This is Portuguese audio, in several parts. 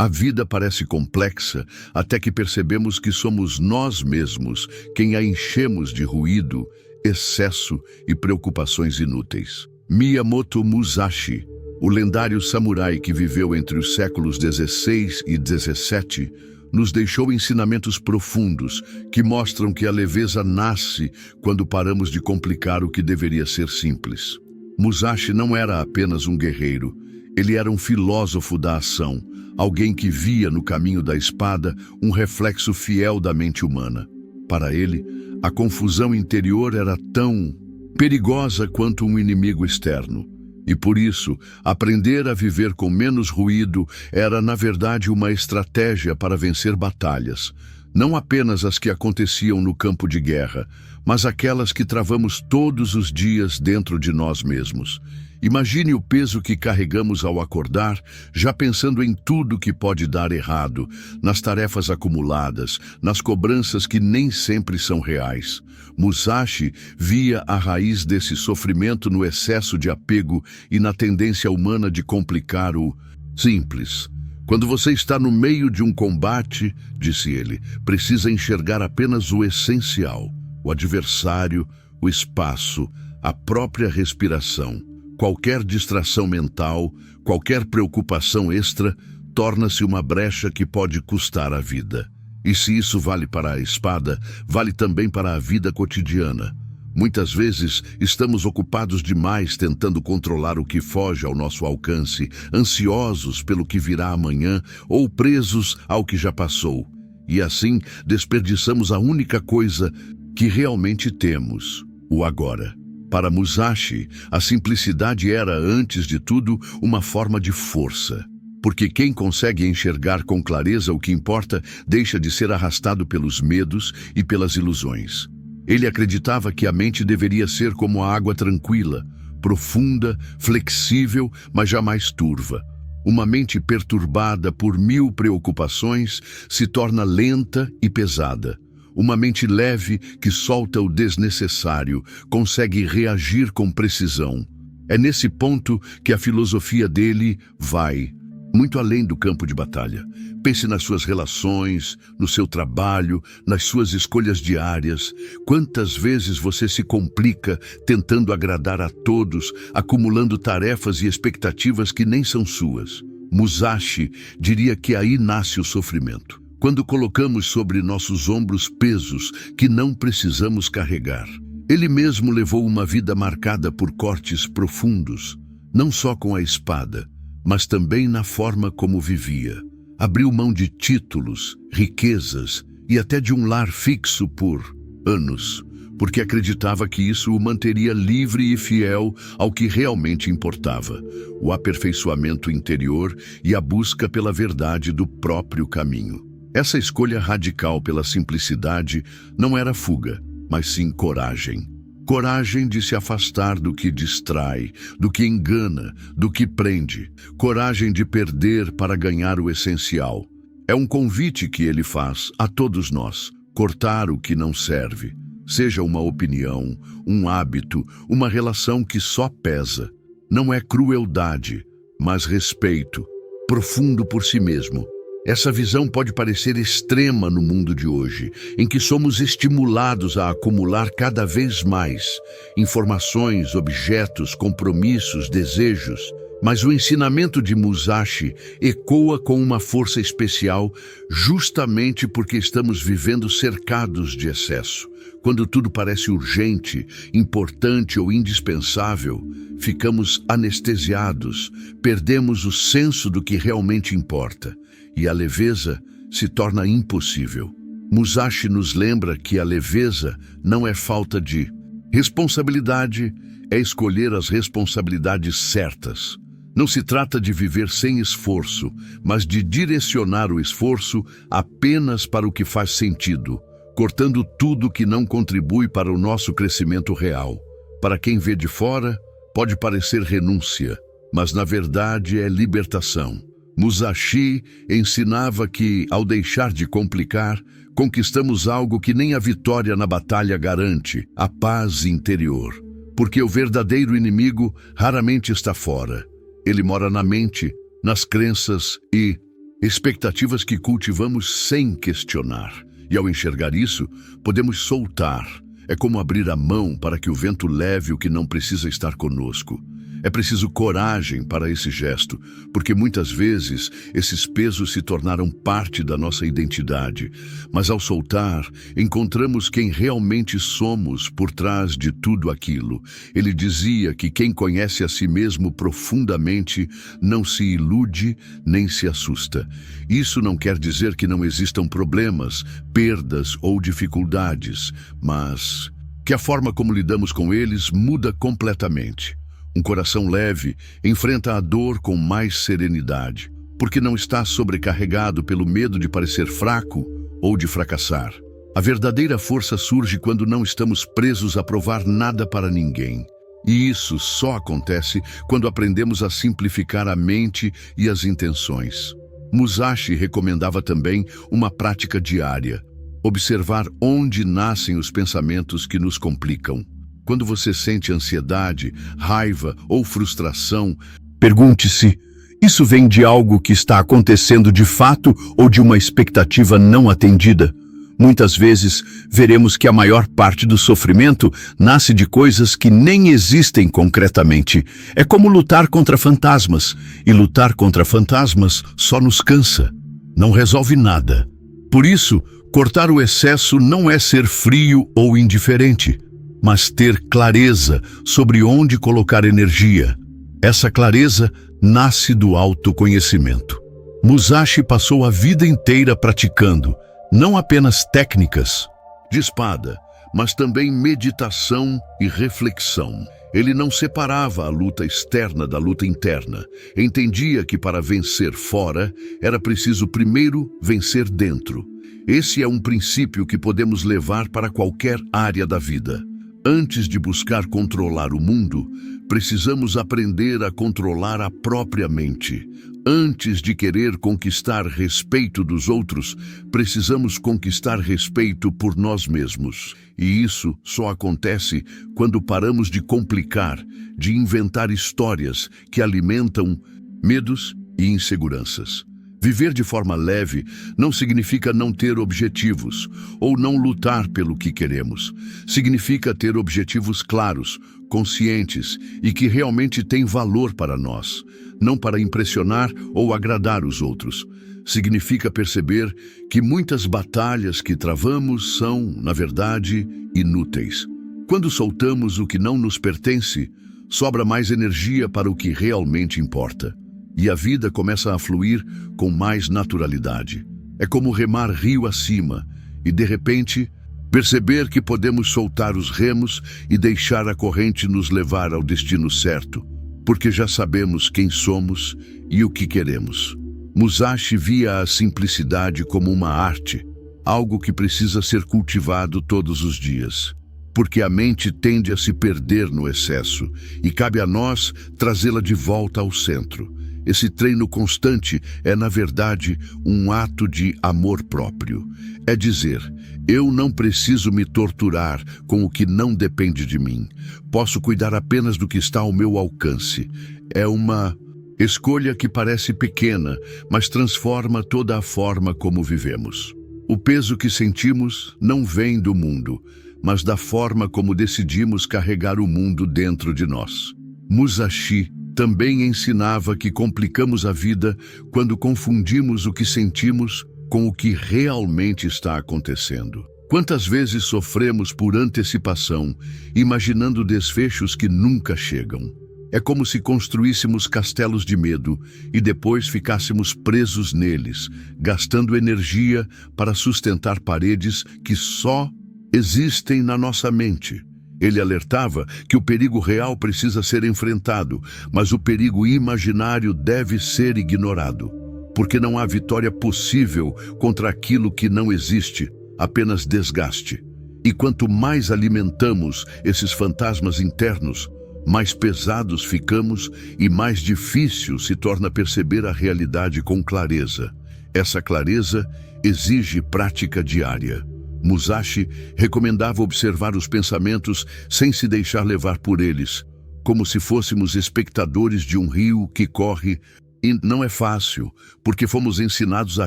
A vida parece complexa até que percebemos que somos nós mesmos quem a enchemos de ruído, excesso e preocupações inúteis. Miyamoto Musashi, o lendário samurai que viveu entre os séculos 16 e 17, nos deixou ensinamentos profundos que mostram que a leveza nasce quando paramos de complicar o que deveria ser simples. Musashi não era apenas um guerreiro, ele era um filósofo da ação, alguém que via no caminho da espada um reflexo fiel da mente humana. Para ele, a confusão interior era tão perigosa quanto um inimigo externo. E por isso, aprender a viver com menos ruído era, na verdade, uma estratégia para vencer batalhas, não apenas as que aconteciam no campo de guerra, mas aquelas que travamos todos os dias dentro de nós mesmos. Imagine o peso que carregamos ao acordar, já pensando em tudo que pode dar errado, nas tarefas acumuladas, nas cobranças que nem sempre são reais. Musashi via a raiz desse sofrimento no excesso de apego e na tendência humana de complicar o simples. Quando você está no meio de um combate, disse ele, precisa enxergar apenas o essencial, o adversário, o espaço, a própria respiração. Qualquer distração mental, qualquer preocupação extra, torna-se uma brecha que pode custar a vida. E se isso vale para a espada, vale também para a vida cotidiana. Muitas vezes estamos ocupados demais tentando controlar o que foge ao nosso alcance, ansiosos pelo que virá amanhã ou presos ao que já passou. E assim desperdiçamos a única coisa que realmente temos, o agora. Para Musashi, a simplicidade era, antes de tudo, uma forma de força. Porque quem consegue enxergar com clareza o que importa deixa de ser arrastado pelos medos e pelas ilusões. Ele acreditava que a mente deveria ser como a água tranquila, profunda, flexível, mas jamais turva. Uma mente perturbada por 1000 preocupações se torna lenta e pesada. Uma mente leve que solta o desnecessário consegue reagir com precisão. É nesse ponto que a filosofia dele vai muito além do campo de batalha. Pense nas suas relações, no seu trabalho, nas suas escolhas diárias. Quantas vezes você se complica tentando agradar a todos, acumulando tarefas e expectativas que nem são suas? Musashi diria que aí nasce o sofrimento. Quando colocamos sobre nossos ombros pesos que não precisamos carregar. Ele mesmo levou uma vida marcada por cortes profundos, não só com a espada, mas também na forma como vivia. Abriu mão de títulos, riquezas e até de um lar fixo por anos, porque acreditava que isso o manteria livre e fiel ao que realmente importava, o aperfeiçoamento interior e a busca pela verdade do próprio caminho. Essa escolha radical pela simplicidade não era fuga, mas sim coragem. Coragem de se afastar do que distrai, do que engana, do que prende. Coragem de perder para ganhar o essencial. É um convite que ele faz a todos nós, cortar o que não serve. Seja uma opinião, um hábito, uma relação que só pesa. Não é crueldade, mas respeito, profundo por si mesmo. Essa visão pode parecer extrema no mundo de hoje, em que somos estimulados a acumular cada vez mais informações, objetos, compromissos, desejos. Mas o ensinamento de Musashi ecoa com uma força especial justamente porque estamos vivendo cercados de excesso. Quando tudo parece urgente, importante ou indispensável, ficamos anestesiados, perdemos o senso do que realmente importa. E a leveza se torna impossível. Musashi nos lembra que a leveza não é falta de responsabilidade, é escolher as responsabilidades certas. Não se trata de viver sem esforço, mas de direcionar o esforço apenas para o que faz sentido, cortando tudo que não contribui para o nosso crescimento real. Para quem vê de fora, pode parecer renúncia, mas na verdade é libertação. Musashi ensinava que, ao deixar de complicar, conquistamos algo que nem a vitória na batalha garante, a paz interior. Porque o verdadeiro inimigo raramente está fora. Ele mora na mente, nas crenças e Expectativas que cultivamos sem questionar. E ao enxergar isso, podemos soltar. É como abrir a mão para que o vento leve o que não precisa estar conosco. É preciso coragem para esse gesto, porque muitas vezes esses pesos se tornaram parte da nossa identidade. Mas ao soltar, encontramos quem realmente somos por trás de tudo aquilo. Ele dizia que quem conhece a si mesmo profundamente não se ilude nem se assusta. Isso não quer dizer que não existam problemas, perdas ou dificuldades, mas que a forma como lidamos com eles muda completamente. Um coração leve enfrenta a dor com mais serenidade, porque não está sobrecarregado pelo medo de parecer fraco ou de fracassar. A verdadeira força surge quando não estamos presos a provar nada para ninguém. E isso só acontece quando aprendemos a simplificar a mente e as intenções. Musashi recomendava também uma prática diária: observar onde nascem os pensamentos que nos complicam. Quando você sente ansiedade, raiva ou frustração, pergunte-se: isso vem de algo que está acontecendo de fato ou de uma expectativa não atendida? Muitas vezes veremos que a maior parte do sofrimento nasce de coisas que nem existem concretamente. É como lutar contra fantasmas, e lutar contra fantasmas só nos cansa, não resolve nada. Por isso, cortar o excesso não é ser frio ou indiferente, mas ter clareza sobre onde colocar energia. Essa clareza nasce do autoconhecimento. Musashi passou a vida inteira praticando, não apenas técnicas de espada, mas também meditação e reflexão. Ele não separava a luta externa da luta interna. Entendia que para vencer fora, era preciso primeiro vencer dentro. Esse é um princípio que podemos levar para qualquer área da vida. Antes de buscar controlar o mundo, precisamos aprender a controlar a própria mente. Antes de querer conquistar respeito dos outros, precisamos conquistar respeito por nós mesmos. E isso só acontece quando paramos de complicar, de inventar histórias que alimentam medos e inseguranças. Viver de forma leve não significa não ter objetivos ou não lutar pelo que queremos. Significa ter objetivos claros, conscientes e que realmente têm valor para nós, não para impressionar ou agradar os outros. Significa perceber que muitas batalhas que travamos são, na verdade, inúteis. Quando soltamos o que não nos pertence, sobra mais energia para o que realmente importa. E a vida começa a fluir com mais naturalidade. É como remar rio acima e, de repente, perceber que podemos soltar os remos e deixar a corrente nos levar ao destino certo, porque já sabemos quem somos e o que queremos. Musashi via a simplicidade como uma arte, algo que precisa ser cultivado todos os dias, porque a mente tende a se perder no excesso e cabe a nós trazê-la de volta ao centro. Esse treino constante é, na verdade, um ato de amor próprio. É dizer, eu não preciso me torturar com o que não depende de mim. Posso cuidar apenas do que está ao meu alcance. É uma escolha que parece pequena, mas transforma toda a forma como vivemos. O peso que sentimos não vem do mundo, mas da forma como decidimos carregar o mundo dentro de nós. Musashi também ensinava que complicamos a vida quando confundimos o que sentimos com o que realmente está acontecendo. Quantas vezes sofremos por antecipação, imaginando desfechos que nunca chegam? É como se construíssemos castelos de medo e depois ficássemos presos neles, gastando energia para sustentar paredes que só existem na nossa mente. Ele alertava que o perigo real precisa ser enfrentado, mas o perigo imaginário deve ser ignorado, porque não há vitória possível contra aquilo que não existe, apenas desgaste. E quanto mais alimentamos esses fantasmas internos, mais pesados ficamos e mais difícil se torna perceber a realidade com clareza. Essa clareza exige prática diária. Musashi recomendava observar os pensamentos sem se deixar levar por eles, como se fôssemos espectadores de um rio que corre E não é fácil, porque fomos ensinados a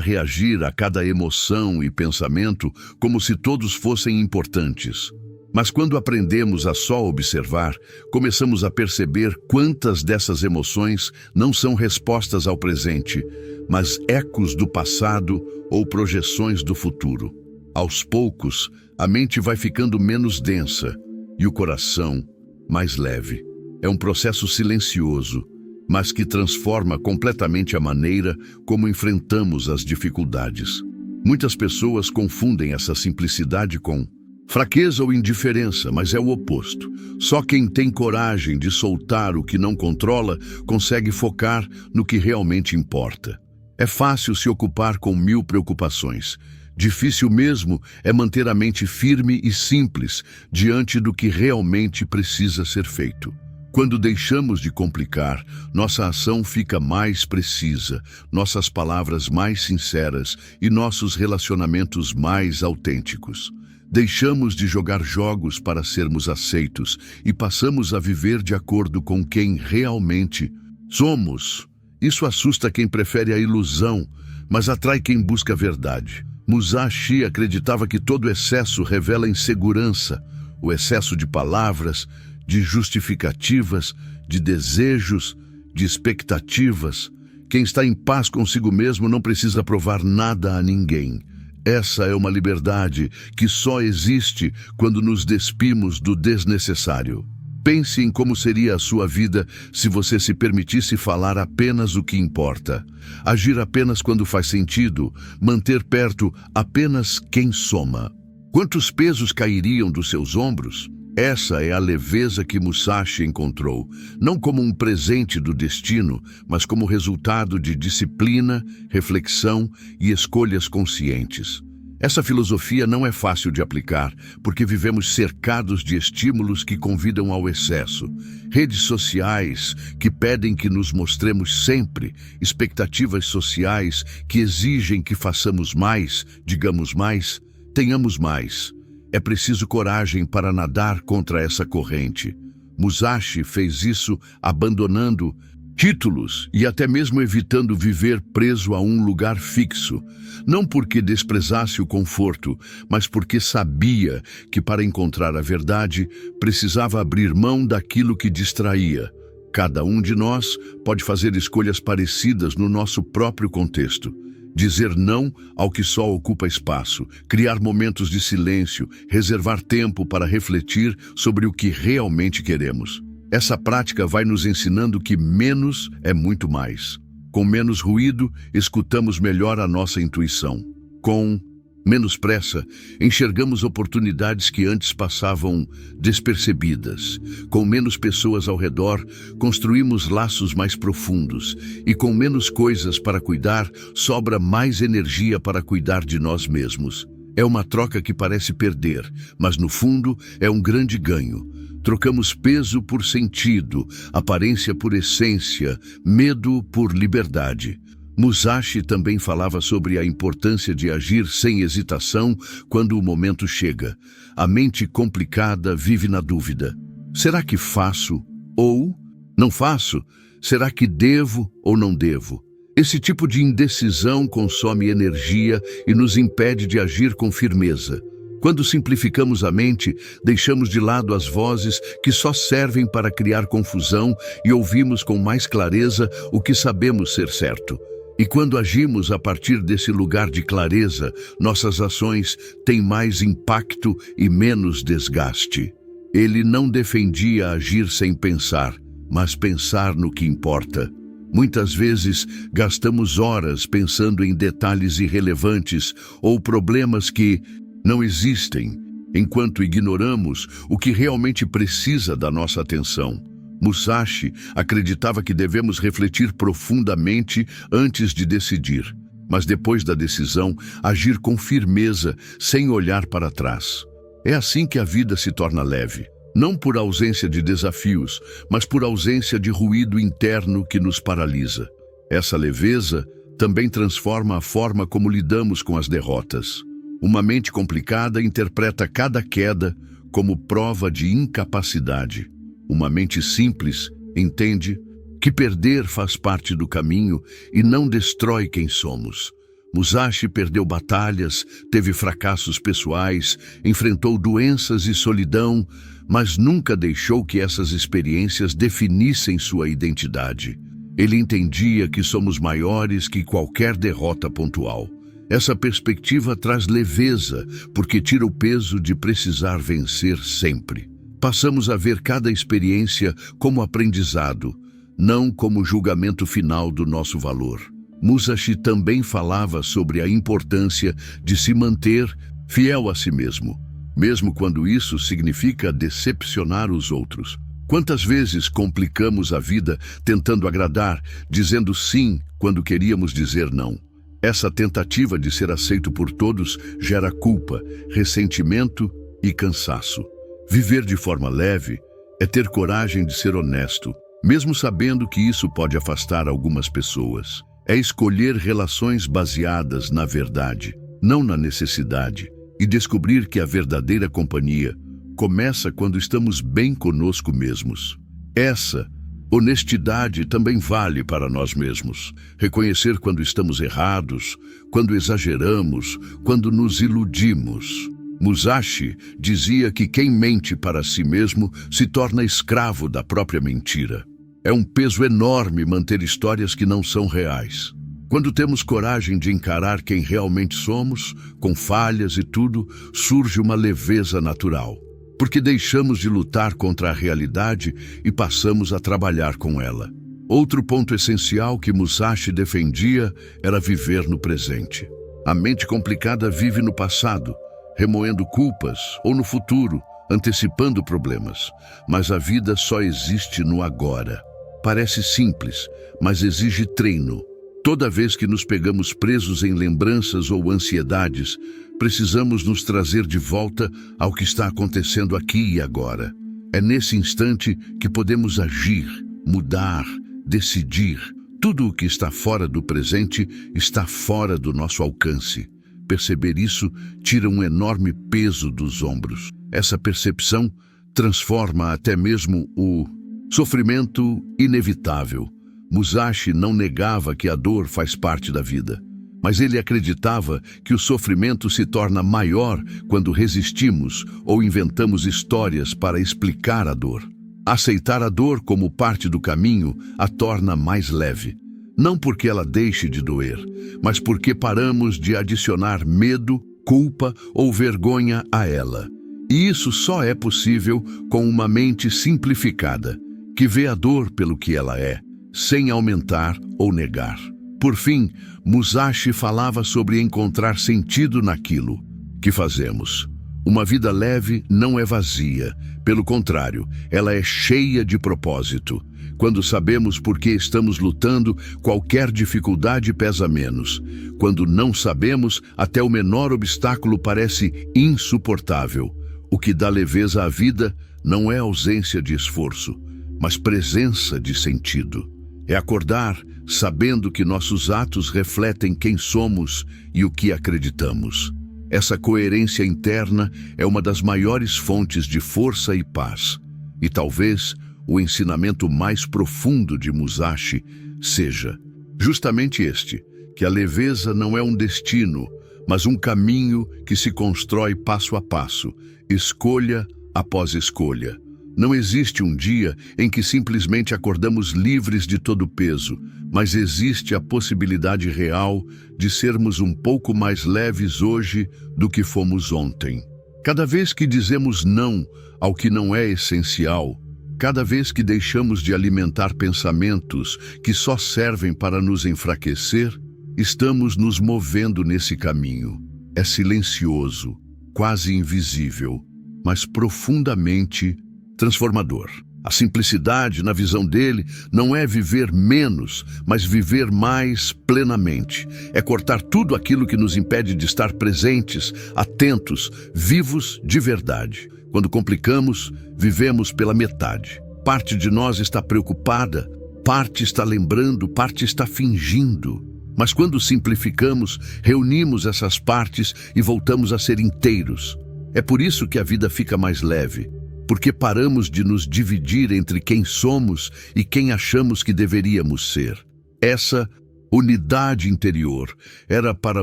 reagir a cada emoção e pensamento como se todos fossem importantes. Mas quando aprendemos a só observar, começamos a perceber quantas dessas emoções não são respostas ao presente, mas ecos do passado ou projeções do futuro. Aos poucos, a mente vai ficando menos densa e o coração mais leve. É um processo silencioso, mas que transforma completamente a maneira como enfrentamos as dificuldades. Muitas pessoas confundem essa simplicidade com fraqueza ou indiferença, mas é o oposto. Só quem tem coragem de soltar o que não controla consegue focar no que realmente importa. É fácil se ocupar com 1000 preocupações. Difícil mesmo é manter a mente firme e simples diante do que realmente precisa ser feito. Quando deixamos de complicar, nossa ação fica mais precisa, nossas palavras mais sinceras e nossos relacionamentos mais autênticos. Deixamos de jogar jogos para sermos aceitos e passamos a viver de acordo com quem realmente somos. Isso assusta quem prefere a ilusão, mas atrai quem busca a verdade. Musashi acreditava que todo excesso revela insegurança, o excesso de palavras, de justificativas, de desejos, de expectativas. Quem está em paz consigo mesmo não precisa provar nada a ninguém. Essa é uma liberdade que só existe quando nos despimos do desnecessário. Pense em como seria a sua vida se você se permitisse falar apenas o que importa, agir apenas quando faz sentido, manter perto apenas quem soma. Quantos pesos cairiam dos seus ombros? Essa é a leveza que Musashi encontrou, não como um presente do destino, mas como resultado de disciplina, reflexão e escolhas conscientes. Essa filosofia não é fácil de aplicar, porque vivemos cercados de estímulos que convidam ao excesso. Redes sociais que pedem que nos mostremos sempre, expectativas sociais que exigem que façamos mais, digamos mais, tenhamos mais. É preciso coragem para nadar contra essa corrente. Musashi fez isso abandonando títulos e até mesmo evitando viver preso a um lugar fixo, não porque desprezasse o conforto, mas porque sabia que para encontrar a verdade precisava abrir mão daquilo que distraía. Cada um de nós pode fazer escolhas parecidas no nosso próprio contexto. Dizer não ao que só ocupa espaço, criar momentos de silêncio, reservar tempo para refletir sobre o que realmente queremos. Essa prática vai nos ensinando que menos é muito mais. Com menos ruído, escutamos melhor a nossa intuição. Com menos pressa, enxergamos oportunidades que antes passavam despercebidas. Com menos pessoas ao redor, construímos laços mais profundos. E com menos coisas para cuidar, sobra mais energia para cuidar de nós mesmos. É uma troca que parece perder, mas no fundo é um grande ganho. Trocamos peso por sentido, aparência por essência, medo por liberdade. Musashi também falava sobre a importância de agir sem hesitação quando o momento chega. A mente complicada vive na dúvida. Será que faço ou não faço? Será que devo ou não devo? Esse tipo de indecisão consome energia e nos impede de agir com firmeza. Quando simplificamos a mente, deixamos de lado as vozes que só servem para criar confusão e ouvimos com mais clareza o que sabemos ser certo. E quando agimos a partir desse lugar de clareza, nossas ações têm mais impacto e menos desgaste. Ele não defendia agir sem pensar, mas pensar no que importa. Muitas vezes gastamos horas pensando em detalhes irrelevantes ou problemas que não existem, enquanto ignoramos o que realmente precisa da nossa atenção. Musashi acreditava que devemos refletir profundamente antes de decidir, mas depois da decisão, agir com firmeza, sem olhar para trás. É assim que a vida se torna leve, não por ausência de desafios, mas por ausência de ruído interno que nos paralisa. Essa leveza também transforma a forma como lidamos com as derrotas. Uma mente complicada interpreta cada queda como prova de incapacidade. Uma mente simples entende que perder faz parte do caminho e não destrói quem somos. Musashi perdeu batalhas, teve fracassos pessoais, enfrentou doenças e solidão, mas nunca deixou que essas experiências definissem sua identidade. Ele entendia que somos maiores que qualquer derrota pontual. Essa perspectiva traz leveza, porque tira o peso de precisar vencer sempre. Passamos a ver cada experiência como aprendizado, não como julgamento final do nosso valor. Musashi também falava sobre a importância de se manter fiel a si mesmo, mesmo quando isso significa decepcionar os outros. Quantas vezes complicamos a vida tentando agradar, dizendo sim quando queríamos dizer não? Essa tentativa de ser aceito por todos gera culpa, ressentimento e cansaço. Viver de forma leve é ter coragem de ser honesto, mesmo sabendo que isso pode afastar algumas pessoas. É escolher relações baseadas na verdade, não na necessidade, e descobrir que a verdadeira companhia começa quando estamos bem conosco mesmos. Essa honestidade também vale para nós mesmos. Reconhecer quando estamos errados, quando exageramos, quando nos iludimos. Musashi dizia que quem mente para si mesmo se torna escravo da própria mentira. É um peso enorme manter histórias que não são reais. Quando temos coragem de encarar quem realmente somos, com falhas e tudo, surge uma leveza natural. Porque deixamos de lutar contra a realidade e passamos a trabalhar com ela. Outro ponto essencial que Musashi defendia era viver no presente. A mente complicada vive no passado, remoendo culpas, ou no futuro, antecipando problemas. Mas a vida só existe no agora. Parece simples, mas exige treino. Toda vez que nos pegamos presos em lembranças ou ansiedades, precisamos nos trazer de volta ao que está acontecendo aqui e agora. É nesse instante que podemos agir, mudar, decidir. Tudo o que está fora do presente está fora do nosso alcance. Perceber isso tira um enorme peso dos ombros. Essa percepção transforma até mesmo o sofrimento inevitável. Musashi não negava que a dor faz parte da vida, mas ele acreditava que o sofrimento se torna maior quando resistimos ou inventamos histórias para explicar a dor. Aceitar a dor como parte do caminho a torna mais leve. Não porque ela deixe de doer, mas porque paramos de adicionar medo, culpa ou vergonha a ela. E isso só é possível com uma mente simplificada, que vê a dor pelo que ela é, sem aumentar ou negar. Por fim, Musashi falava sobre encontrar sentido naquilo que fazemos. Uma vida leve não é vazia, pelo contrário, ela é cheia de propósito. Quando sabemos por que estamos lutando, qualquer dificuldade pesa menos. Quando não sabemos, até o menor obstáculo parece insuportável. O que dá leveza à vida não é ausência de esforço, mas presença de sentido. É acordar sabendo que nossos atos refletem quem somos e o que acreditamos. Essa coerência interna é uma das maiores fontes de força e paz. E talvez o ensinamento mais profundo de Musashi seja justamente este, que a leveza não é um destino, mas um caminho que se constrói passo a passo, escolha após escolha. Não existe um dia em que simplesmente acordamos livres de todo peso, mas existe a possibilidade real de sermos um pouco mais leves hoje do que fomos ontem. Cada vez que dizemos não ao que não é essencial, cada vez que deixamos de alimentar pensamentos que só servem para nos enfraquecer, estamos nos movendo nesse caminho. É silencioso, quase invisível, mas profundamente transformador. A simplicidade, na visão dele, não é viver menos, mas viver mais plenamente. É cortar tudo aquilo que nos impede de estar presentes, atentos, vivos de verdade. Quando complicamos, vivemos pela metade. Parte de nós está preocupada, parte está lembrando, parte está fingindo. Mas quando simplificamos, reunimos essas partes e voltamos a ser inteiros. É por isso que a vida fica mais leve. porque paramos de nos dividir entre quem somos e quem achamos que deveríamos ser. Essa unidade interior era para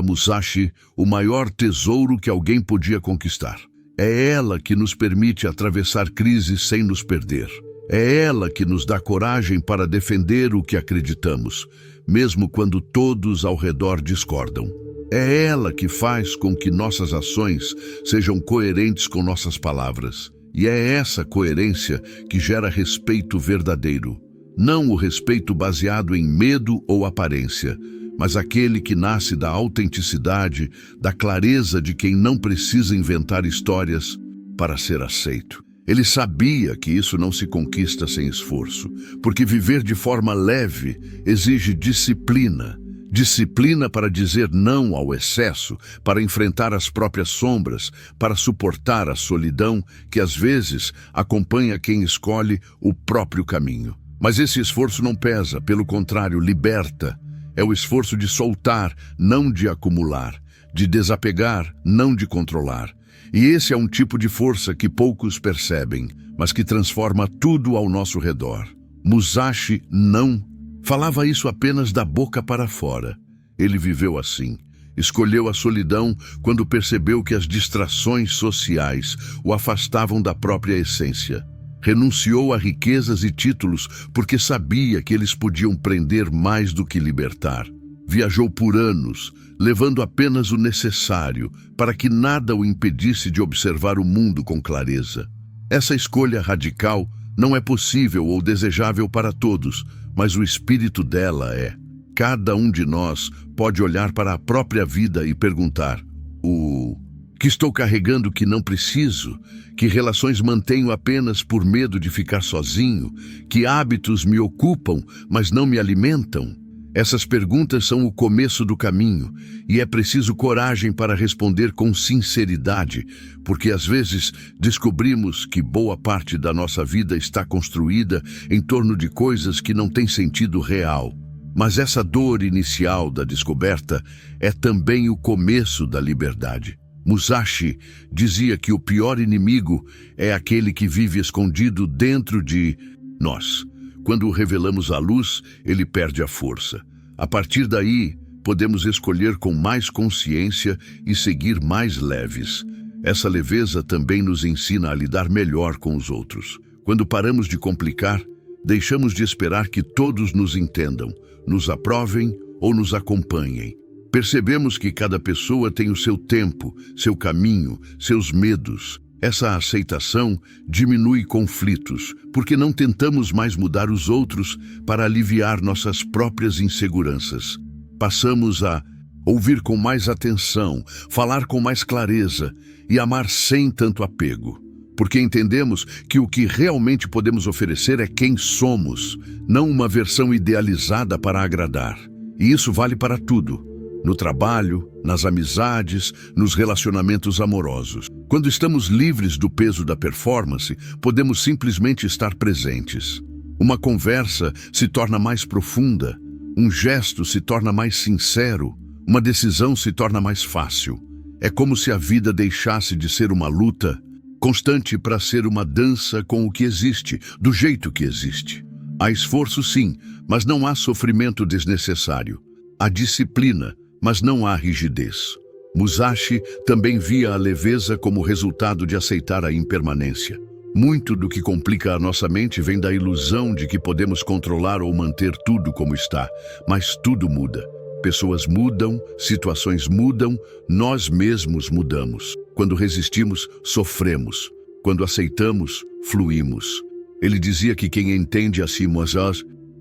Musashi o maior tesouro que alguém podia conquistar. É ela que nos permite atravessar crises sem nos perder. É ela que nos dá coragem para defender o que acreditamos, mesmo quando todos ao redor discordam. É ela que faz com que nossas ações sejam coerentes com nossas palavras. E é essa coerência que gera respeito verdadeiro. Não o respeito baseado em medo ou aparência, mas aquele que nasce da autenticidade, da clareza de quem não precisa inventar histórias para ser aceito. Ele sabia que isso não se conquista sem esforço, porque viver de forma leve exige disciplina. Disciplina para dizer não ao excesso, para enfrentar as próprias sombras, para suportar a solidão que às vezes acompanha quem escolhe o próprio caminho. Mas esse esforço não pesa, pelo contrário, liberta. É o esforço de soltar, não de acumular, de desapegar, não de controlar. E esse é um tipo de força que poucos percebem, mas que transforma tudo ao nosso redor. Musashi não falava isso apenas da boca para fora. Ele viveu assim. Escolheu a solidão quando percebeu que as distrações sociais o afastavam da própria essência. Renunciou a riquezas e títulos porque sabia que eles podiam prender mais do que libertar. Viajou por anos, levando apenas o necessário para que nada o impedisse de observar o mundo com clareza. Essa escolha radical não é possível ou desejável para todos, mas o espírito dela é. Cada um de nós pode olhar para a própria vida e perguntar: o que estou carregando que não preciso? Que relações mantenho apenas por medo de ficar sozinho? Que hábitos me ocupam, mas não me alimentam? Essas perguntas são o começo do caminho, e é preciso coragem para responder com sinceridade, porque às vezes descobrimos que boa parte da nossa vida está construída em torno de coisas que não têm sentido real. Mas essa dor inicial da descoberta é também o começo da liberdade. Musashi dizia que o pior inimigo é aquele que vive escondido dentro de nós. Quando o revelamos à luz, ele perde a força. A partir daí, podemos escolher com mais consciência e seguir mais leves. Essa leveza também nos ensina a lidar melhor com os outros. Quando paramos de complicar, deixamos de esperar que todos nos entendam, nos aprovem ou nos acompanhem. Percebemos que cada pessoa tem o seu tempo, seu caminho, seus medos. Essa aceitação diminui conflitos, porque não tentamos mais mudar os outros para aliviar nossas próprias inseguranças. Passamos a ouvir com mais atenção, falar com mais clareza e amar sem tanto apego. Porque entendemos que o que realmente podemos oferecer é quem somos, não uma versão idealizada para agradar. E isso vale para tudo. No trabalho, nas amizades, nos relacionamentos amorosos. Quando estamos livres do peso da performance, podemos simplesmente estar presentes. Uma conversa se torna mais profunda, um gesto se torna mais sincero, uma decisão se torna mais fácil. É como se a vida deixasse de ser uma luta constante para ser uma dança com o que existe, do jeito que existe. Há esforço sim, mas não há sofrimento desnecessário. Há disciplina, mas não há rigidez. Musashi também via a leveza como resultado de aceitar a impermanência. Muito do que complica a nossa mente vem da ilusão de que podemos controlar ou manter tudo como está, mas tudo muda. Pessoas mudam, situações mudam, nós mesmos mudamos. Quando resistimos, sofremos. Quando aceitamos, fluímos. Ele dizia que quem entende a si mesmo,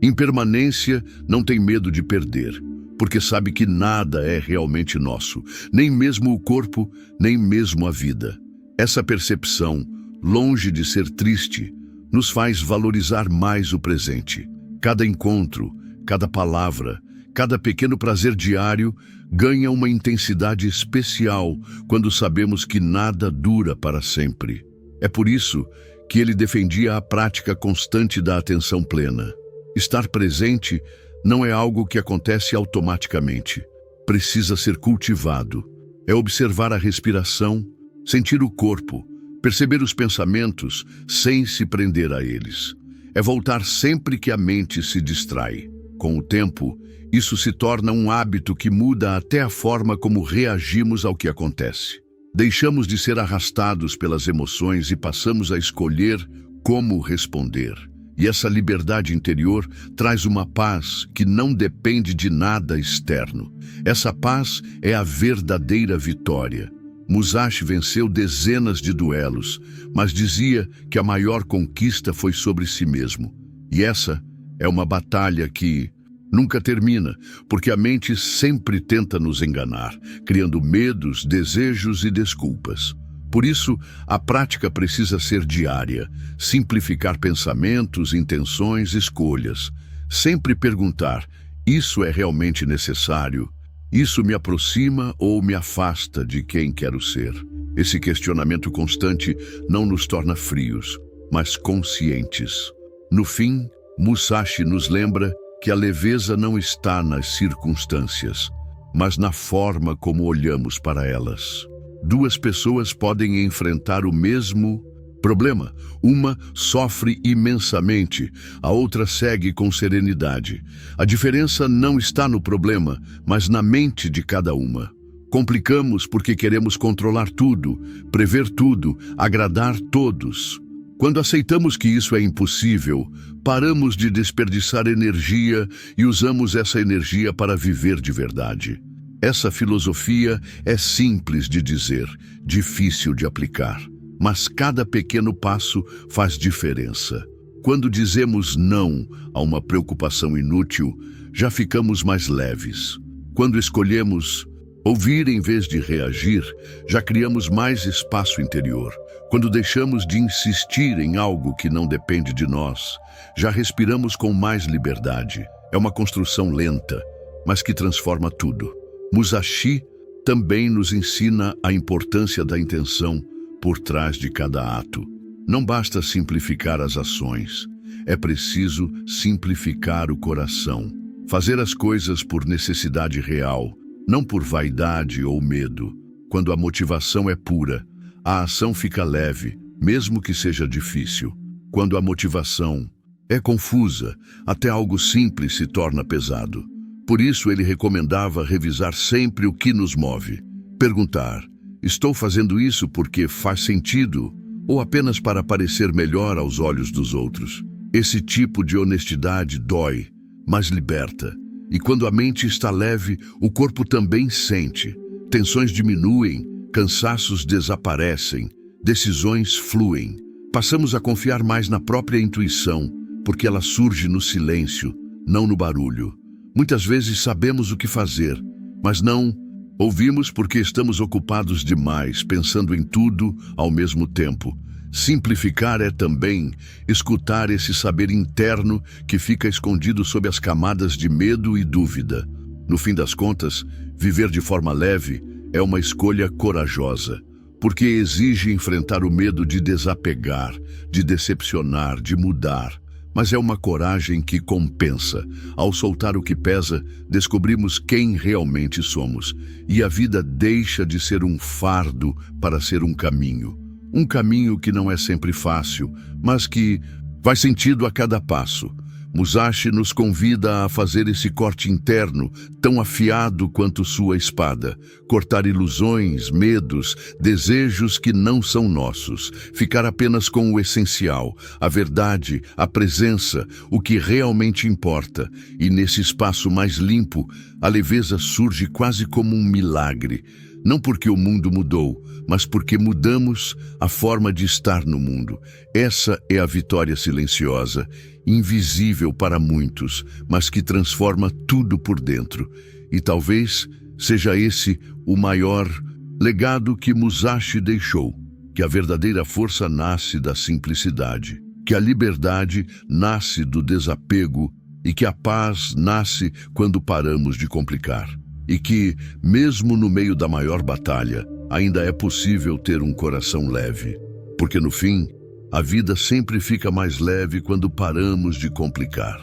impermanência, não tem medo de perder, porque sabe que nada é realmente nosso, nem mesmo o corpo, nem mesmo a vida. Essa percepção, longe de ser triste, nos faz valorizar mais o presente. Cada encontro, cada palavra, cada pequeno prazer diário ganha uma intensidade especial quando sabemos que nada dura para sempre. É por isso que ele defendia a prática constante da atenção plena. Estar presente não é algo que acontece automaticamente. Precisa ser cultivado. É observar a respiração, sentir o corpo, Perceber os pensamentos sem se prender a eles. É voltar sempre que a mente se distrai. Com o tempo, isso se torna um hábito que muda até a forma como reagimos ao que acontece. Deixamos de ser arrastados pelas emoções e passamos a escolher como responder. E essa liberdade interior traz uma paz que não depende de nada externo. Essa paz é a verdadeira vitória. Musashi venceu dezenas de duelos, mas dizia que a maior conquista foi sobre si mesmo. E essa é uma batalha que nunca termina, porque a mente sempre tenta nos enganar, criando medos, desejos e desculpas. Por isso, a prática precisa ser diária, simplificar pensamentos, intenções, escolhas. Sempre perguntar: isso é realmente necessário? Isso me aproxima ou me afasta de quem quero ser? Esse questionamento constante não nos torna frios, mas conscientes. No fim, Musashi nos lembra que a leveza não está nas circunstâncias, mas na forma como olhamos para elas. Duas pessoas podem enfrentar o mesmo problema. Uma sofre imensamente, a outra segue com serenidade. A diferença não está no problema, mas na mente de cada uma. Complicamos porque queremos controlar tudo, prever tudo, agradar todos. Quando aceitamos que isso é impossível, paramos de desperdiçar energia e usamos essa energia para viver de verdade. Essa filosofia é simples de dizer, difícil de aplicar. Mas cada pequeno passo faz diferença. Quando dizemos não a uma preocupação inútil, já ficamos mais leves. Quando escolhemos ouvir em vez de reagir, já criamos mais espaço interior. Quando deixamos de insistir em algo que não depende de nós, já respiramos com mais liberdade. É uma construção lenta, mas que transforma tudo. Musashi também nos ensina a importância da intenção por trás de cada ato. Não basta simplificar as ações, é preciso simplificar o coração. Fazer as coisas por necessidade real, não por vaidade ou medo. Quando a motivação é pura, a ação fica leve, mesmo que seja difícil. Quando a motivação é confusa, até algo simples se torna pesado. Por isso ele recomendava revisar sempre o que nos move. Perguntar: estou fazendo isso porque faz sentido ou apenas para parecer melhor aos olhos dos outros? Esse tipo de honestidade dói, mas liberta. E quando a mente está leve, o corpo também sente. Tensões diminuem, cansaços desaparecem, decisões fluem. Passamos a confiar mais na própria intuição, porque ela surge no silêncio, não no barulho. Muitas vezes sabemos o que fazer, mas não ouvimos porque estamos ocupados demais, pensando em tudo ao mesmo tempo. Simplificar é também escutar esse saber interno que fica escondido sob as camadas de medo e dúvida. No fim das contas, viver de forma leve é uma escolha corajosa, porque exige enfrentar o medo de desapegar, de decepcionar, de mudar. Mas é uma coragem que compensa. Ao soltar o que pesa, descobrimos quem realmente somos. E a vida deixa de ser um fardo para ser um caminho. Um caminho que não é sempre fácil, mas que faz sentido a cada passo. Musashi nos convida a fazer esse corte interno, tão afiado quanto sua espada. Cortar ilusões, medos, desejos que não são nossos. Ficar apenas com o essencial, a verdade, a presença, o que realmente importa. E nesse espaço mais limpo, a leveza surge quase como um milagre. Não porque o mundo mudou, mas porque mudamos a forma de estar no mundo. Essa é a vitória silenciosa, invisível para muitos, mas que transforma tudo por dentro. E talvez seja esse o maior legado que Musashi deixou, que a verdadeira força nasce da simplicidade, que a liberdade nasce do desapego e que a paz nasce quando paramos de complicar. E que, mesmo no meio da maior batalha, ainda é possível ter um coração leve. Porque no fim, a vida sempre fica mais leve quando paramos de complicar.